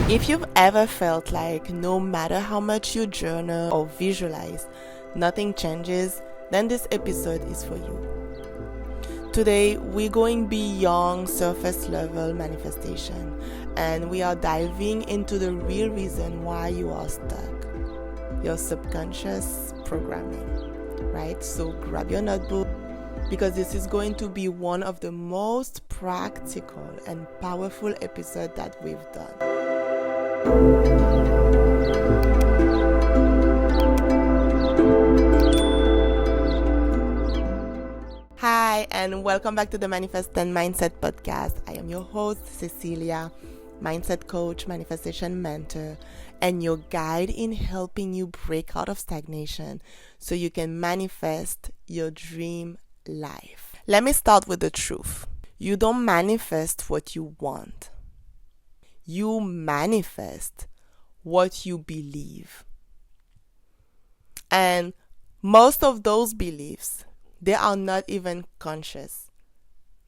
If you've ever felt like no matter how much you journal or visualize, nothing changes, then this episode is for you. Today, we're going beyond surface level manifestation, and we are diving into the real reason why you are stuck. Your subconscious programming, right? So grab your notebook, because this is going to be one of the most practical and powerful episodes that we've done. Hi, and welcome back to the Manifest and Mindset podcast. I am your host, Cécilia, mindset coach, manifestation mentor, and your guide in helping you break out of stagnation so you can manifest your dream life. Let me start with the truth. You don't manifest what you want. You manifest what you believe. And most of those beliefs, they are not even conscious.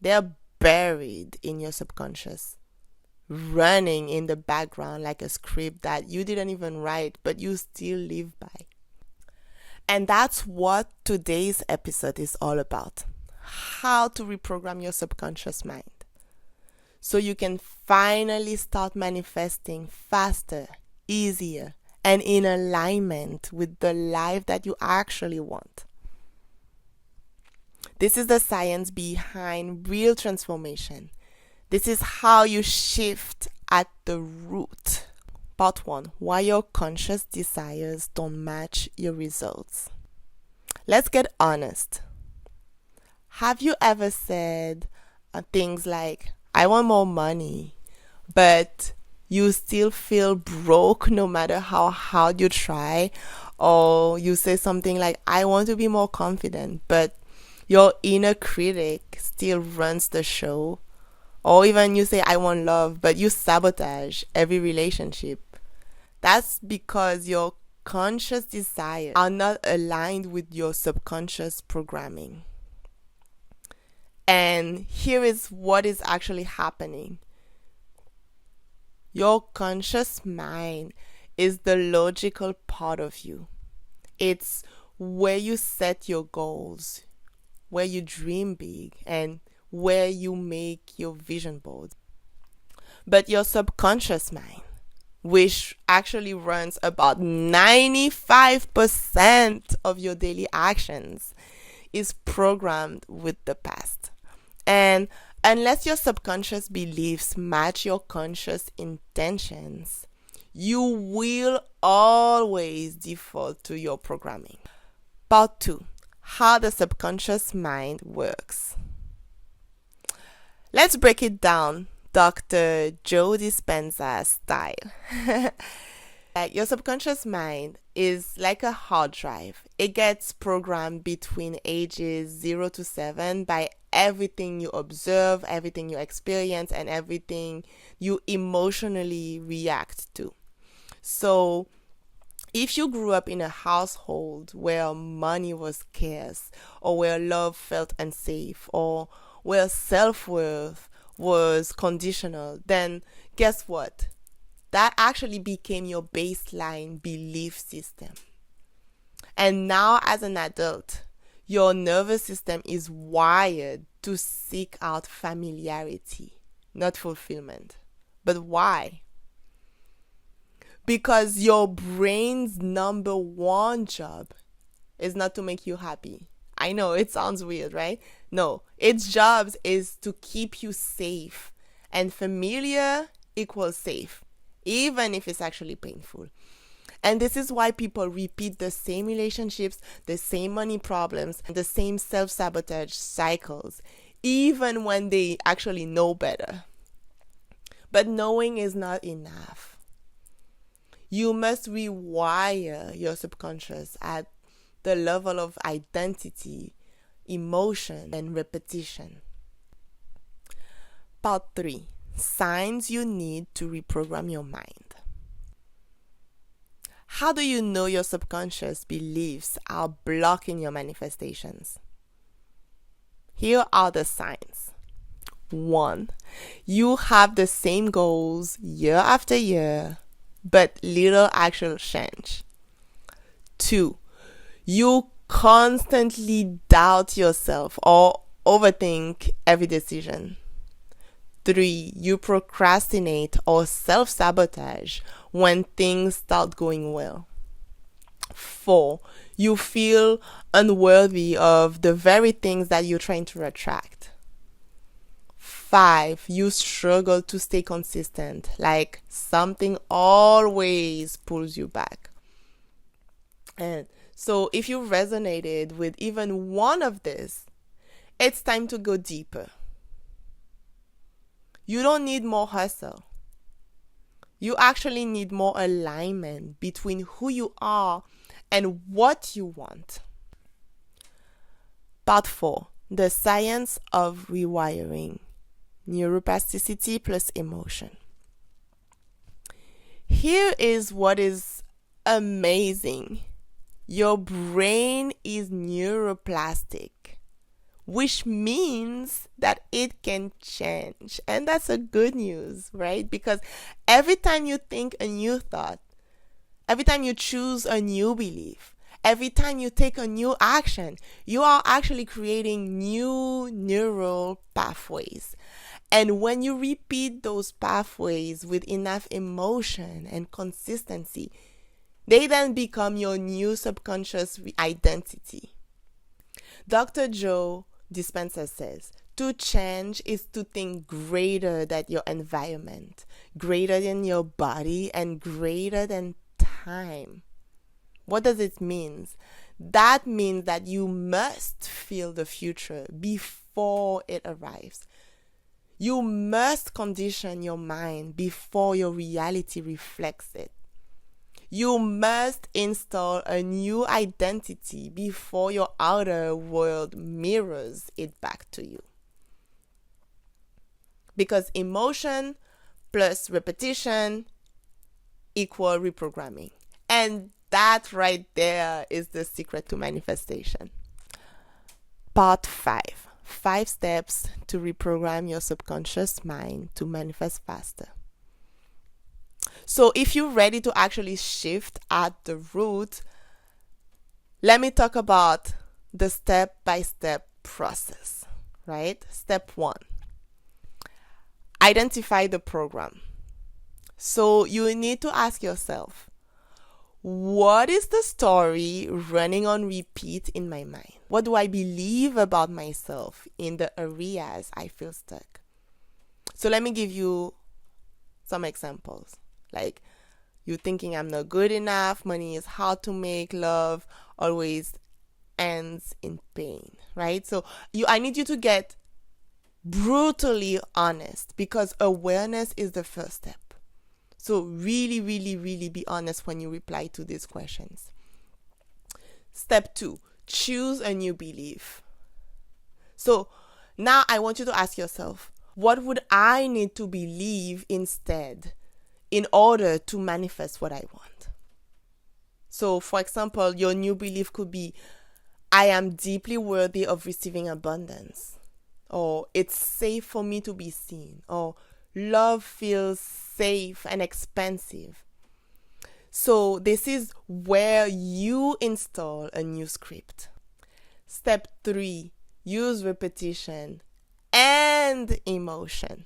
They are buried in your subconscious, running in the background like a script that you didn't even write, but you still live by. And that's what today's episode is all about. How to reprogram your subconscious mind so you can finally start manifesting faster, easier, and in alignment with the life that you actually want. This is the science behind real transformation. This is how you shift at the root. Part 1. Why your conscious desires don't match your results. Let's get honest. Have you ever said things like, I want more money, but you still feel broke no matter how hard you try? Or you say something like, I want to be more confident, but your inner critic still runs the show? Or even you say, I want love, but you sabotage every relationship. That's because your conscious desires are not aligned with your subconscious programming. And here is what is actually happening. Your conscious mind is the logical part of you. It's where you set your goals, where you dream big, and where you make your vision board. But your subconscious mind, which actually runs about 95% of your daily actions, is programmed with the past. And unless your subconscious beliefs match your conscious intentions, you will always default to your programming. Part 2. How the subconscious mind works. Let's break it down Dr. Joe Dispenza style. Your subconscious mind is like a hard drive. It gets programmed between ages 0 to 7 by everything you observe, everything you experience, and everything you emotionally react to. So, if you grew up in a household where money was scarce, or where love felt unsafe, or where self-worth was conditional, then guess what? That actually became your baseline belief system. And now as an adult, your nervous system is wired to seek out familiarity, not fulfillment. But why? Because your brain's number one job is not to make you happy. I know it sounds weird, right? No, its job is to keep you safe. And familiar equals safe, even if it's actually painful. And this is why people repeat the same relationships, the same money problems, the same self-sabotage cycles, even when they actually know better. But knowing is not enough. You must rewire your subconscious at the level of identity, emotion, and repetition. Part 3. Signs you need to reprogram your mind. How do you know your subconscious beliefs are blocking your manifestations? Here are the signs. 1. You have the same goals year after year, but little actual change. 2. You constantly doubt yourself or overthink every decision. 3. You procrastinate or self-sabotage when things start going well. 4. You feel unworthy of the very things that you're trying to attract. 5. You struggle to stay consistent, like something always pulls you back. And so if you resonated with even one of this, it's time to go deeper. You don't need more hustle. You actually need more alignment between who you are and what you want. Part 4. The science of rewiring. Neuroplasticity plus emotion. Here is what is amazing. Your brain is neuroplastic, which means that it can change. And that's a good news, right? Because every time you think a new thought, every time you choose a new belief, every time you take a new action, you are actually creating new neural pathways. And when you repeat those pathways with enough emotion and consistency, they then become your new subconscious identity. Dr. Joe Dispenza says, to change is to think greater than your environment, greater than your body, and greater than time. What does it mean? That means that you must feel the future before it arrives. You must condition your mind before your reality reflects it. You must install a new identity before your outer world mirrors it back to you. Because emotion plus repetition equal reprogramming. And that right there is the secret to manifestation. Part 5. 5 steps to reprogram your subconscious mind to manifest faster. So if you're ready to actually shift at the root, let me talk about the step-by-step process, right? Step 1. Identify the program. So you need to ask yourself, what is the story running on repeat in my mind? What do I believe about myself in the areas I feel stuck? So let me give you some examples. Like, you're thinking I'm not good enough, money is hard to make, love always ends in pain, right? So I need you to get brutally honest, because awareness is the first step. So really, really, really be honest when you reply to these questions. Step 2, choose a new belief. So now I want you to ask yourself, what would I need to believe instead in order to manifest what I want? So for example, your new belief could be, I am deeply worthy of receiving abundance, or it's safe for me to be seen, or love feels safe and expansive. So this is where you install a new script. Step 3, use repetition and emotion.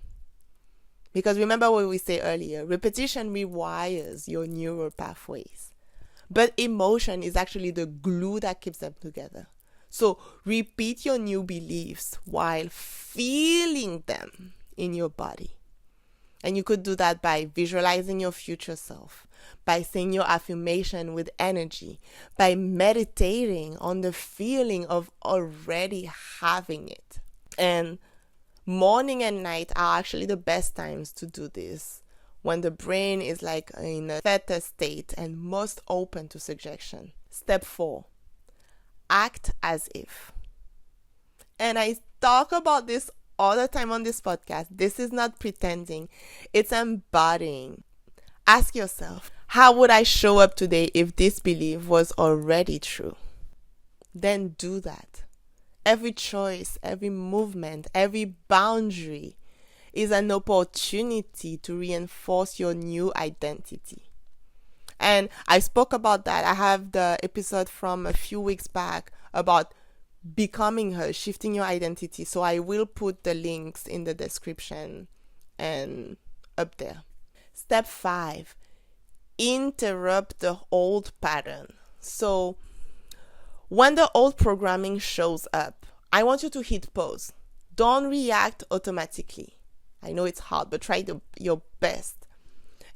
Because remember what we said earlier, repetition rewires your neural pathways. But emotion is actually the glue that keeps them together. So repeat your new beliefs while feeling them in your body. And you could do that by visualizing your future self, by saying your affirmation with energy, by meditating on the feeling of already having it. And morning and night are actually the best times to do this, when the brain is like in a theta state and most open to suggestion. Step 4, act as if. And I talk about this all the time on this podcast. This is not pretending, it's embodying. Ask yourself, how would I show up today if this belief was already true? Then do that. Every choice, every movement, every boundary is an opportunity to reinforce your new identity. And I spoke about that. I have the episode from a few weeks back about becoming her, shifting your identity. So I will put the links in the description and up there. Step 5, interrupt the old pattern. So when the old programming shows up, I want you to hit pause. Don't react automatically. I know it's hard, but try your best.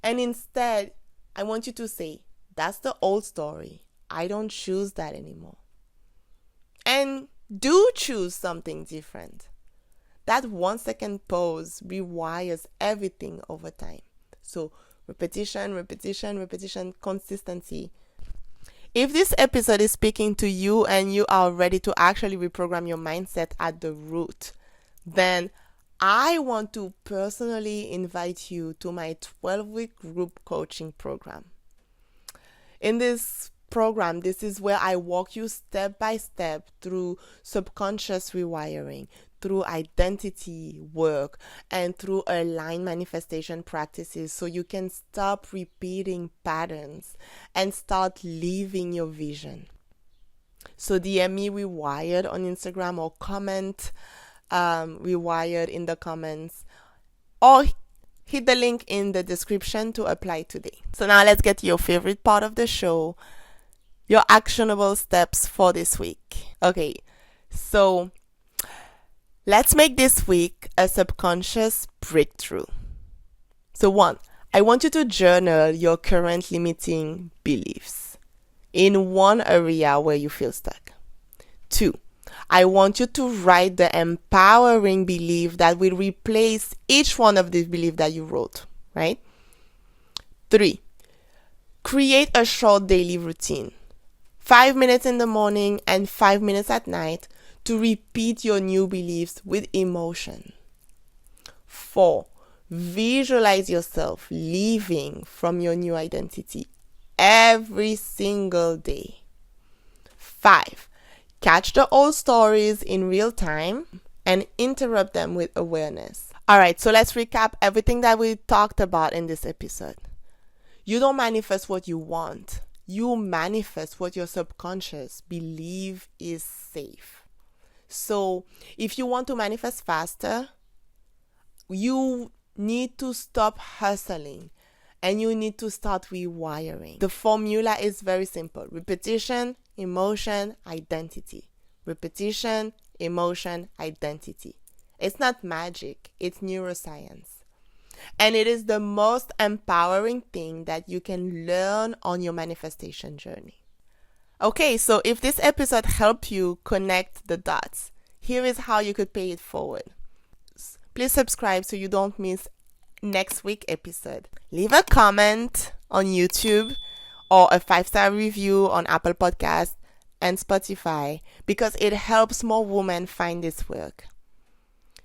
And instead, I want you to say, that's the old story. I don't choose that anymore. And do choose something different. That 1 second pause rewires everything over time. So repetition, consistency. If this episode is speaking to you and you are ready to actually reprogram your mindset at the root, then I want to personally invite you to my 12-week group coaching program. In this program, this is where I walk you step by step through subconscious rewiring, through identity work, and through aligned manifestation practices so you can stop repeating patterns and start living your vision. So DM me Rewired on Instagram or comment Rewired in the comments, or hit the link in the description to apply today. So now let's get to your favorite part of the show, your actionable steps for this week. Okay, so let's make this week a subconscious breakthrough. So 1, I want you to journal your current limiting beliefs in one area where you feel stuck. 2, I want you to write the empowering belief that will replace each one of these beliefs that you wrote, right? 3, create a short daily routine. 5 minutes in the morning and 5 minutes at night to repeat your new beliefs with emotion. 4, visualize yourself living from your new identity every single day. 5, catch the old stories in real time and interrupt them with awareness. All right, so let's recap everything that we talked about in this episode. You don't manifest what you want. You manifest what your subconscious believe is safe. So if you want to manifest faster, you need to stop hustling and you need to start rewiring. The formula is very simple. Repetition, emotion, identity. Repetition, emotion, identity. It's not magic. It's neuroscience. And it is the most empowering thing that you can learn on your manifestation journey. Okay, so if this episode helped you connect the dots, here is how you could pay it forward. Please subscribe so you don't miss next week's episode. Leave a comment on YouTube or a 5-star review on Apple Podcasts and Spotify because it helps more women find this work.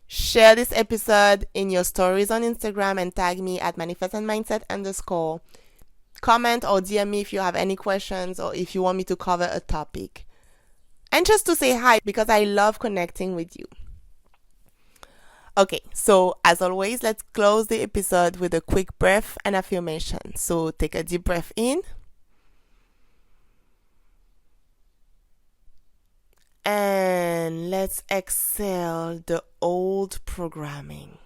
Share this episode in your stories on Instagram and tag me at manifestandmindset_. Comment or DM me if you have any questions or if you want me to cover a topic. And just to say hi because I love connecting with you. Okay, so as always, let's close the episode with a quick breath and affirmation. So take a deep breath in. And let's exhale the old programming.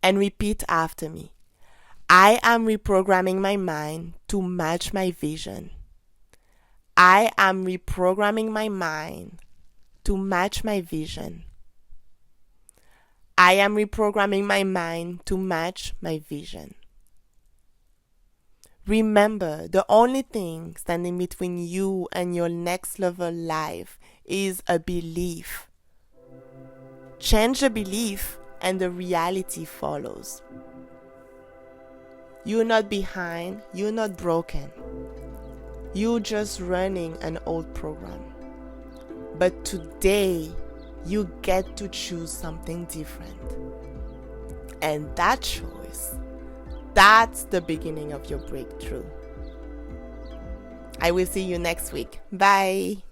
And repeat after me. I am reprogramming my mind to match my vision. I am reprogramming my mind to match my vision. I am reprogramming my mind to match my vision. Remember, the only thing standing between you and your next level life is a belief. Change the belief and the reality follows. You're not behind, you're not broken. You're just running an old program. But today, you get to choose something different. And that choice, that's the beginning of your breakthrough. I will see you next week. Bye.